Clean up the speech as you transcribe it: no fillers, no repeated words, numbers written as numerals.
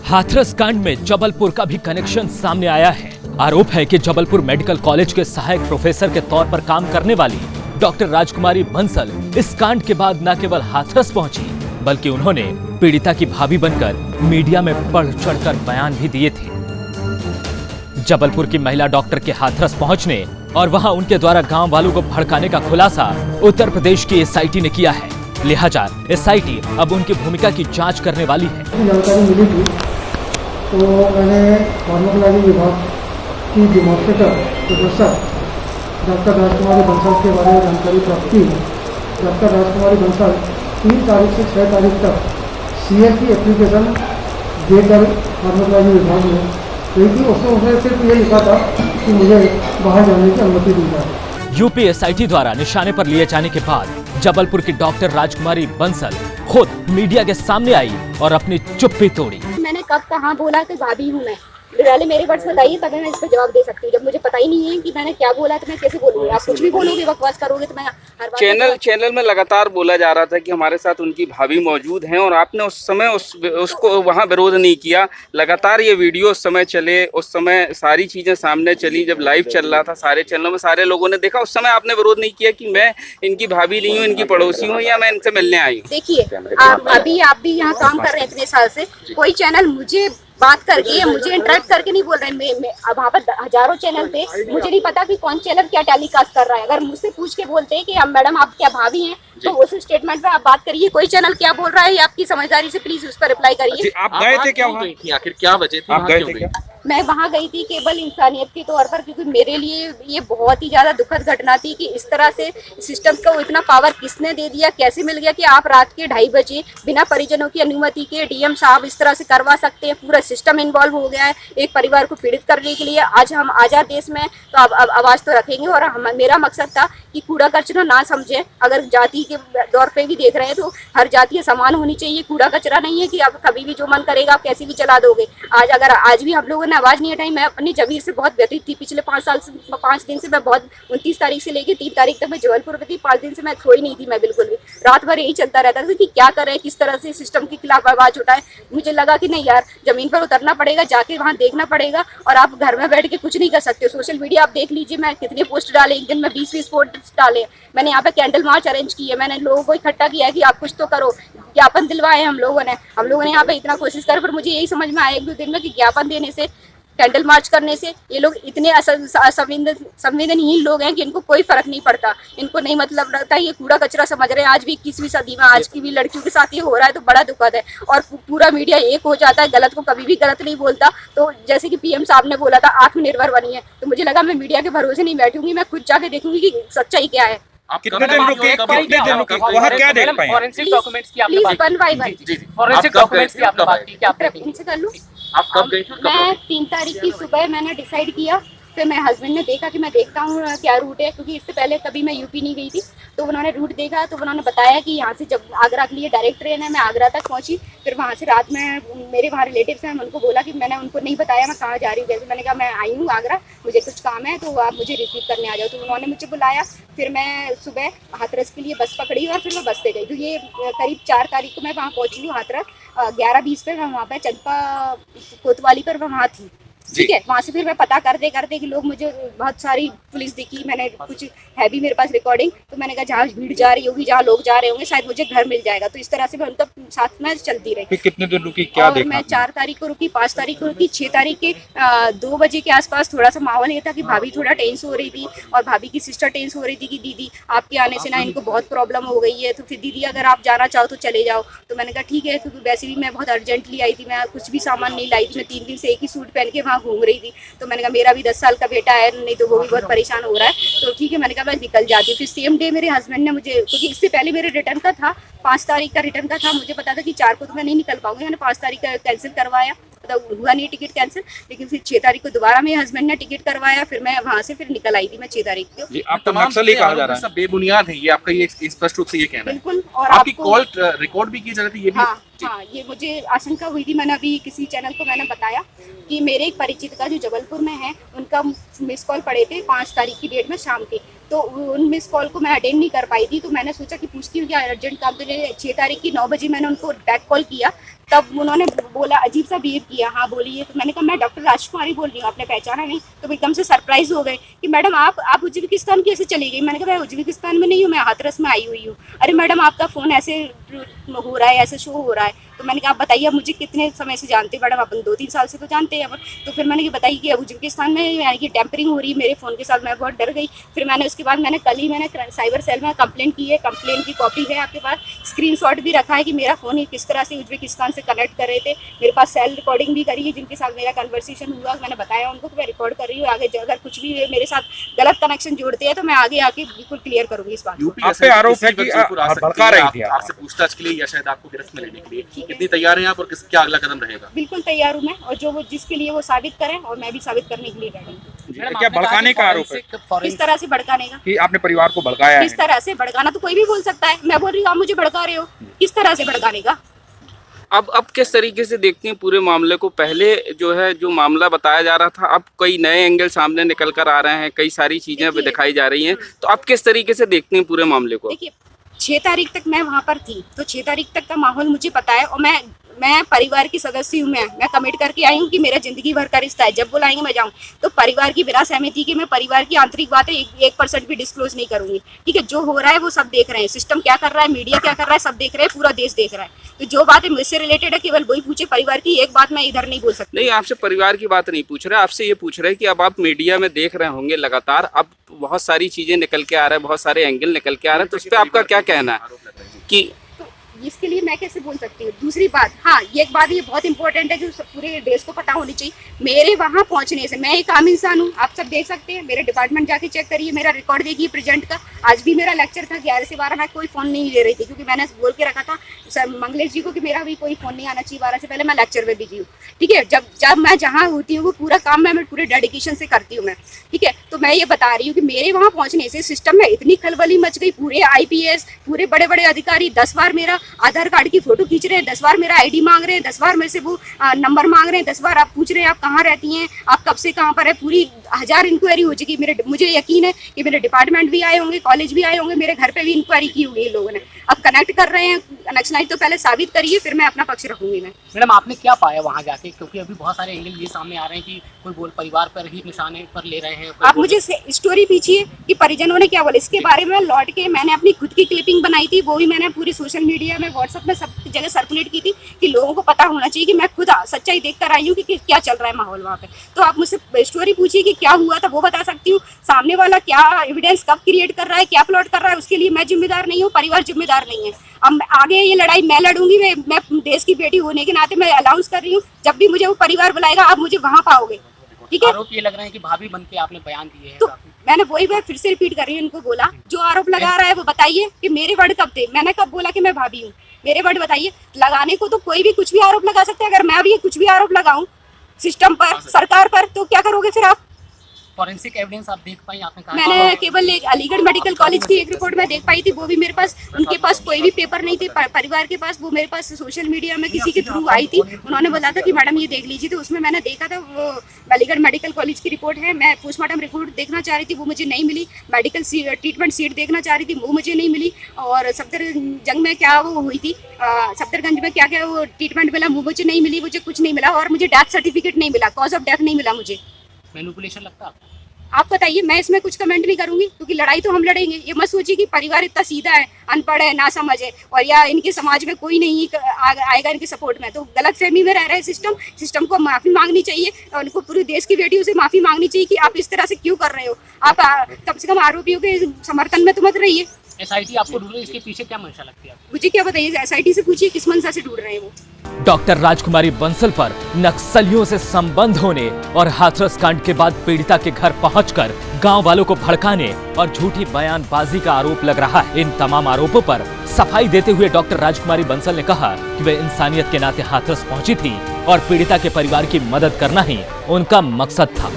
हाथरस कांड में जबलपुर का भी कनेक्शन सामने आया है। आरोप है कि जबलपुर मेडिकल कॉलेज के सहायक प्रोफेसर के तौर पर काम करने वाली डॉक्टर राजकुमारी बंसल इस कांड के बाद न केवल हाथरस पहुंची, बल्कि उन्होंने पीड़िता की भाभी बनकर मीडिया में बढ़ चढ़कर बयान भी दिए थे। जबलपुर की महिला डॉक्टर के हाथरस पहुंचने और वहां उनके द्वारा गांव वालों को भड़काने का खुलासा उत्तर प्रदेश की एसआईटी ने किया है। लिहाजा एसआईटी अब उनकी भूमिका की जांच करने वाली है। जानकारी मिली थी तो मैंने फार्माकोलॉजी विभाग की डेमोन्स्ट्रेटर प्रोफेसर डॉक्टर राजकुमारी बंसल के बारे में जानकारी प्राप्त की। डॉक्टर राजकुमारी बंसल 3 तारीख से 6 तारीख तक सीए की एप्लीकेशन देकर फार्माकोलॉजी विभाग में गई थी। उसने सिर्फ ये लिखा था कि मुझे बाहर जाने की अनुमति दी जाए। यूपी एसआईटी द्वारा निशाने पर लिए जाने के बाद जबलपुर की डॉक्टर राजकुमारी बंसल खुद मीडिया के सामने आई और अपनी चुप्पी तोड़ी। मैंने कब कहाँ बोला कि भाभी हूँ मैं, पहले मेरे वर्ड्स बताइए तभी मैं इस पर जवाब दे सकती हूँ। जब मुझे पता ही नहीं है कि मैंने क्या बोला तो मैं कैसे बोलूँगी? आप कुछ भी बोलोगे, बकवास करोगे तो मैं हर बात चैनल में लगातार बोला जा रहा था कि हमारे साथ उनकी भाभी मौजूद हैं और आपने उस समय उसको वहाँ विरोध नहीं किया। लगातार ये वीडियो उस समय चले, उस समय सारी चीज़ें सामने चली, जब लाइव चल रहा था सारे चैनलों में सारे लोगों ने देखा। उस समय आपने विरोध नहीं किया कि मैं इनकी भाभी नहीं हूँ, इनकी पड़ोसी हूँ या मैं इनसे मिलने आई हूँ। देखिए, आप भी यहाँ काम कर रहे हैं इतने साल से, कोई चैनल मुझे बात करके मुझे इंटरेक्ट करके नहीं बोल रहे हैं। अब वहाँ पर हजारों चैनल थे, मुझे नहीं पता कि कौन चैनल क्या टेलीकास्ट कर रहा है। अगर मुझसे पूछ के बोलते हैं कि अब मैडम आप क्या भाभी हैं, तो उस स्टेटमेंट पे आप बात करिए। कोई चैनल क्या बोल रहा है ये आपकी समझदारी से प्लीज उस पर रिप्लाई करिए। आप गए थे क्या वहाँ? आखिर क्या वजह थी? आप गए थे क्या? मैं वहाँ गई थी केवल इंसानियत के तौर पर, क्योंकि मेरे लिए ये बहुत ही ज्यादा दुखद घटना थी कि इस तरह से सिस्टम को इतना पावर किसने दे दिया, कैसे मिल गया कि आप रात के 2:30 बजे बिना परिजनों की अनुमति के डीएम साहब इस तरह से करवा सकते हैं। पूरा सिस्टम इन्वॉल्व हो गया है एक परिवार को पीड़ित करने के लिए। आज हम आजाद देश में तो अब आवाज तो रखेंगे और मेरा मकसद था कि कूड़ा कचरा ना समझे। अगर जाति के दौर पे भी देख रहे हैं तो हर जाति समान होनी चाहिए। कूड़ा कचरा नहीं है कि आप कभी भी जो मन करेगा आप कैसे भी चला दोगे। आज भी हम लोगों ने आवाज नहीं उठाई। मैं अपनी जमीर से बहुत व्यतीत थी पिछले 5 दिन से। मैं बहुत 29 तारीख से लेकर 3 तारीख तक मैं जबलपुर में थी। 5 दिन से मैं सोई नहीं थी। मैं बिल्कुल भी रात भर यही चलता रहता था कि क्या करें, किस तरह से सिस्टम के खिलाफ आवाज उठाए। मुझे लगा कि नहीं यार, जमीन पर उतरना पड़ेगा, जाके वहाँ देखना पड़ेगा। और आप घर में बैठ के कुछ नहीं कर सकते। सोशल मीडिया आप देख लीजिए, मैं कितने पोस्ट डाले, एक दिन में 20 पोस्ट डाले। मैंने यहाँ पे कैंडल मार्च अरेंज की है, मैंने लोगों को इकट्ठा किया है कि आप कुछ तो करो। ज्ञापन दिलवाए हम लोगों ने यहाँ पे इतना कोशिश कर, पर मुझे यही समझ में आया 1-2 दिन में कि ज्ञापन देने से, कैंडल मार्च करने से ये लोग इतने संवेदनहीन लोग हैं कि इनको कोई फर्क नहीं पड़ता। इनको नहीं मतलब रहता, ये कूड़ा कचरा समझ रहे हैं। आज भी 21वीं सदी में आज की भी लड़कियों के साथ ये हो रहा है तो बड़ा दुखद है। और पूरा मीडिया एक हो जाता है, गलत को कभी भी गलत नहीं बोलता। तो जैसे कि पीएम साहब ने बोला था आत्मनिर्भर बनिए, तो मुझे लगा मैं मीडिया के भरोसे नहीं बैठूंगी, मैं खुद जाके देखूंगी कि सच्चाई क्या है। आप कितने दिन रुके? वहाँ क्या देख पाए? फॉरेंसिक डॉक्यूमेंट्स की आपने प्लीज 1 बाय 1 फॉरेंसिक डॉक्यूमेंट्स की आपने बात की, क्या आपने इनसे कर लूं? आप कब गई? मैं 3 तारीख की सुबह मैंने डिसाइड किया। फिर मेरे हस्बैंड ने देखा कि मैं देखता हूँ क्या रूट है, क्योंकि इससे पहले कभी मैं यूपी नहीं गई थी। तो उन्होंने रूट देखा तो उन्होंने बताया कि यहाँ से जब आगरा के लिए डायरेक्ट ट्रेन है। मैं आगरा तक पहुँची। फिर वहाँ से रात में मेरे वहाँ रिलेटिव्स हैं, उनको बोला कि मैंने उनको नहीं बताया मैं कहाँ जा रही हूँ। जैसे मैंने कहा मैं आई हूँ आगरा, मुझे कुछ काम है तो आप मुझे रिसीव करने आ जाओ। तो उन्होंने मुझे बुलाया। फिर मैं सुबह हाथरस के लिए बस पकड़ी और फिर मैं बस से गई। तो ये करीब 4 तारीख को मैं वहाँ पहुँची हूँ हाथरस। 11:20 पर मैं वहाँ पर चंपा कोतवाली पर वहाँ थी। ठीक है, वहाँ से फिर मैं पता करते कि लोग मुझे बहुत सारी पुलिस दिखी। मैंने कुछ है भी मेरे पास रिकॉर्डिंग, तो मैंने कहा जहाँ भीड़ जा रही होगी, जहाँ लोग जा रहे होंगे, शायद मुझे घर मिल जाएगा। तो इस तरह से मैं उनका साथ में चलती रही। कितने दिन रुकी, क्या देखा? मैं 4 तारीख को रुकी, 5 तारीख को रुकी, 6 तारीख के 2 बजे के आसपास थोड़ा सा माहौल ये था कि भाभी थोड़ा टेंस हो रही थी और भाभी की सिस्टर टेंस हो रही थी कि दीदी आपके आने से ना इनको बहुत प्रॉब्लम हो गई है, तो फिर दीदी अगर आप जाना चाहो तो चले जाओ। तो मैंने कहा ठीक है, क्योंकि वैसे भी मैं बहुत अर्जेंटली आई थी, मैं कुछ भी सामान नहीं लाई थी। मैं 3 दिन से एक ही सूट पहन के वहाँ घूम रही थी। तो मैंने कहा मेरा भी 10 साल का बेटा है, नहीं तो वो भी बहुत परेशान हो रहा है, तो ठीक है। मैंने कहा मैं निकल जाती हूँ। फिर सेम डे मेरे हस्बैंड ने मुझे, क्योंकि इससे पहले मेरे रिटर्न का था, 5 तारीख का रिटर्न का था, मुझे पता था कि 4 को तो मैं नहीं निकल पाऊंगी। मैंने 5 तारीख का कैंसिल करवाया, मतलब हुआ नहीं टिकट कैंसिल। लेकिन फिर 6 तारीख को दोबारा मेरे हस्बैंड ने टिकट करवाया। फिर मैं वहाँ से फिर निकल आई थी मैं 6 तारीख को। आपका नक्सली कहा जा रहा है, सब बेबुनियाद है, ये आपका ये स्पष्ट रूप से ये कहना है। बिल्कुल। और आपकी कॉल रिकॉर्ड भी की जा रही थी, ये भी? हाँ, ये मुझे आशंका हुई थी। मैंने अभी किसी चैनल को मैंने बताया कि मेरे एक परिचित का जो जबलपुर में है, उनका मिस कॉल पड़े थे 5 तारीख की डेट में शाम के। तो उन मिस कॉल को मैं अटेंड नहीं कर पाई थी, तो मैंने सोचा कि पूछती हूँ कि अर्जेंट काम, तो 6 तारीख की 9 बजे मैंने उनको बैक कॉल किया, तब उन्होंने बोला, अजीब सा बिहेव किया, हाँ बोलिए। तो मैंने कहा मैं डॉक्टर राजकुमारी बोल रही हूँ, आपने पहचाना नहीं? तो एकदम से सरप्राइज हो गए कि मैडम आप उज्बेकिस्तान कैसे चली गई? मैंने कहा मैं उज्बेकिस्तान में नहीं हूँ, मैं हाथरस में आई हुई हूँ। अरे मैडम आपका फ़ोन ऐसे हो रहा है, ऐसे शो हो रहा है। तो मैंने कहा आप बताइए, आप मुझे कितने समय से जानते हैं? मैडम अपन 2-3 साल से तो जानते हैं अपन। तो फिर मैंने बताई कि उज्बेकिस्तान में यानी कि टेम्परिंग हो रही है मेरे फ़ोन के साथ। मैं बहुत डर गई। फिर मैंने उसके बाद कल ही साइबर सेल में कंप्लेंट की है, कंप्लेंट की कॉपी है आपके पास, स्क्रीनशॉट भी रखा है कि मेरा फ़ोन ही किस तरह से उज्बेकिस्तान से कनेक्ट कर रहे थे। मेरे पास सेल रिकॉर्डिंग भी करी है, जिनके साथ मेरा कन्वर्सेशन हुआ, मैंने बताया उनको कि मैं रिकॉर्ड कर रही हूँ। आगे अगर कुछ भी मेरे साथ गलत कनेक्शन जोड़ते हैं तो मैं आगे आके बिल्कुल क्लियर करूँगी इस बात को। आप पे आरोप है कि भड़का रही थी आपसे पूछताछ के लिए या शायद आपको गिरफ्त में लेने के लिए, कितनी तैयार हैं आप और क्या अगला कदम रहेगा? बिल्कुल तैयार हूँ मैं, और जो वो जिसके लिए वो साबित करें, और मैं भी साबित करने के लिए रेडी हूँ। क्या भड़काने का आरोप है? किस तरह से भड़काने का? कि आपने परिवार को भड़काया है? किस तरह से भड़काना तो कोई भी बोल सकता है। मैं बोल रही हूँ आप मुझे भड़का रहे हो, किस तरह से भड़काने का? अब किस तरीके से देखती हैं पूरे मामले को? पहले जो है जो मामला बताया जा रहा था, अब कई नए एंगल सामने निकल कर आ रहे हैं, कई सारी चीजें अब दिखाई जा रही हैं, तो आप किस तरीके से देखती हैं पूरे मामले को? देखिए 6 तारीख तक मैं वहाँ पर थी, तो 6 तारीख तक का माहौल मुझे पता है, और मैं परिवार की सदस्य हूँ। मैं कमिट करके आई हूँ कि मेरा जिंदगी भर का रिश्ता है, जब बुलाएंगे मैं जाऊँ। तो परिवार की बिना सहमति के मैं परिवार की आंतरिक बातें 1% भी डिस्क्लोज नहीं करूंगी। ठीक है, जो हो रहा है वो सब देख रहे हैं, सिस्टम क्या कर रहा है, मीडिया क्या कर रहा है, सब देख रहे हैं, पूरा देश देख रहा है। तो जो बातें मुझसे रिलेटेड है केवल वही पूछे, परिवार की एक बात मैं इधर नहीं बोल सकती। नहीं, आपसे परिवार की बात नहीं पूछ रहे, आपसे ये पूछ रहे कि अब आप मीडिया में देख रहे होंगे लगातार, अब बहुत सारी चीजें निकल के आ रहे हैं, बहुत सारे एंगल निकल के आ रहे हैं, तो उस पर आपका क्या कहना है कि इसके लिए मैं कैसे बोल सकती हूँ? दूसरी बात, हाँ ये एक बात ये बहुत इंपॉर्टेंट है जो पूरे देश को पता होनी चाहिए। मेरे वहाँ पहुँचने से, मैं एक आम इंसान हूँ, आप सब देख सकते हैं, मेरे डिपार्टमेंट जाके चेक करिए, मेरा रिकॉर्ड देखिए प्रेजेंट का। आज भी मेरा लेक्चर था 11 से 12, मैं कोई फ़ोन नहीं ले रही थी, क्योंकि मैंने बोल के रखा था सर मंगलेश जी को कि मेरा भी कोई फ़ोन नहीं आना चाहिए 12 से पहले, मैं लेक्चर में बिजी हूँ। ठीक है, जब मैं जहाँ होती हूँ वो पूरा काम मैं पूरे डेडिकेशन से करती हूँ मैं। ठीक है, तो मैं ये बता रही हूँ कि मेरे वहाँ पहुँचने से सिस्टम में इतनी खलबली मच गई, पूरे IPS, पूरे बड़े बड़े अधिकारी 10 बार मेरा आधार कार्ड की फोटो खींच रहे हैं, 10 बार मेरा ID मांग रहे हैं, 10 बार मेरे से वो नंबर मांग रहे हैं, 10 बार आप पूछ रहे हैं आप कहाँ रहती हैं, आप कब से कहाँ पर है, पूरी 1000 इंक्वायरी हो चुकी। मुझे यकीन है कि मेरे डिपार्टमेंट भी आए होंगे, कॉलेज भी आए होंगे, मेरे घर पे भी इंक्वायरी की होगी इन लोगों ने। अब कनेक्ट कर रहे हैं कनेक्शन, तो पहले साबित करिए, फिर मैं अपना पक्ष रखूंगी। मैं मैडम आपने क्या पाया वहाँ जाके, क्योंकि अभी बहुत सारे एंगल ये सामने आ रहे हैं कि कोई बोल परिवार पर ही निशाने पर ले रहे हैं। आप मुझे स्टोरी पूछिए कि परिजनों ने क्या बोला इसके बारे में। लौट के मैंने अपनी खुद की क्लिपिंग बनाई थी, वो भी मैंने पूरी सोशल मीडिया में, व्हाट्सएप में, सब जगह सर्कुलेट की थी कि लोगों को पता होना चाहिए कि मैं खुद सच्चाई देख कर आई हूँ कि क्या चल रहा है माहौल वहाँ पे। तो आप मुझसे स्टोरी पूछिए कि क्या हुआ था, वो बता सकती हूँ। सामने वाला क्या एविडेंस कब क्रिएट कर रहा है, क्या प्लॉट कर रहा है, उसके लिए मैं जिम्मेदार नहीं हूँ, परिवार जिम्मेदार नहीं है। अब आगे ये लड़ाई मैं लड़ूंगी, मैं देश की बेटी होने के नाते मैं अनाउंस कर रही हूँ, जब भी मुझे वो परिवार बुलाएगा आप मुझे वहाँ पाओगे। ठीक है, आरोप ये लग रहे हैं कि भाभी बन के आपने बयान दिए हैं। तो मैंने वही बात फिर से रिपीट कर रही हूँ, उनको बोला जो आरोप लगा रहा है वो बताइए कि मेरे वर्ड कब थे, मैंने कब बोला कि मैं भाभी हूँ, मेरे वर्ड बताइए। लगाने को तो कोई भी कुछ भी आरोप लगा सकता है, अगर मैं भी कुछ भी आरोप लगाऊं सिस्टम पर, सरकार पर, तो क्या करोगे फिर आप? फॉरेंसिक एविडेंस आप देख पाई? आपने कहा मैंने केवल एक अलीगढ़ मेडिकल कॉलेज की एक रिपोर्ट में देख पाई थी, वो भी मेरे पास, उनके पास कोई भी पेपर नहीं थे परिवार के पास, वो मेरे पास सोशल मीडिया में किसी के थ्रू आई थी, उन्होंने बोला था कि मैडम ये देख लीजिए। तो उसमें मैंने देखा था वो अलीगढ़ मेडिकल कॉलेज की रिपोर्ट है। मैं पोस्टमार्टम रिपोर्ट देखना चाह रही थी, वो मुझे नहीं मिली। मेडिकल ट्रीटमेंट सीट देखना चाह रही थी, वो मुझे नहीं मिली। और सफदरजंग में क्या वो हुई थी, सफदरगंज में क्या क्या वो ट्रीटमेंट मिला, वो मुझे नहीं मिली, मुझे कुछ नहीं मिला। और मुझे डेथ सर्टिफिकेट नहीं मिला, कॉज ऑफ डेथ नहीं मिला मुझे। मैनिपुलेशन लगता है आपको? आप बताइए, मैं इसमें कुछ कमेंट नहीं करूंगी, क्योंकि लड़ाई तो हम लड़ेंगे। ये मत सोचिए कि परिवार इतना सीधा है, अनपढ़ है, ना समझ है, और या इनके समाज में कोई नहीं आएगा इनके सपोर्ट में, तो गलत फहमी में रह रहे हैं। सिस्टम को माफ़ी मांगनी चाहिए, और उनको पूरे देश की बेटियों से माफ़ी मांगनी चाहिए कि आप इस तरह से क्यों कर रहे हो। आप कम से कम आरोपियों के समर्थन में तो मत रहिए। SIT आपको ढूंढ रही है, इसके पीछे क्या मंशा लगती है? मुझे क्या बताइए, SIT से पूछिए किस मंशा से ढूंढ रहे हैं वो। डॉक्टर राजकुमारी बंसल पर नक्सलियों से संबंध होने और हाथरस कांड के बाद पीड़िता के घर पहुंचकर गांव वालों को भड़काने और झूठी बयानबाजी का आरोप लग रहा है। इन तमाम आरोपों पर सफाई देते हुए डॉक्टर राजकुमारी बंसल ने कहा कि वे इंसानियत के नाते हाथरस पहुंची थी और पीड़िता के परिवार की मदद करना ही उनका मकसद था।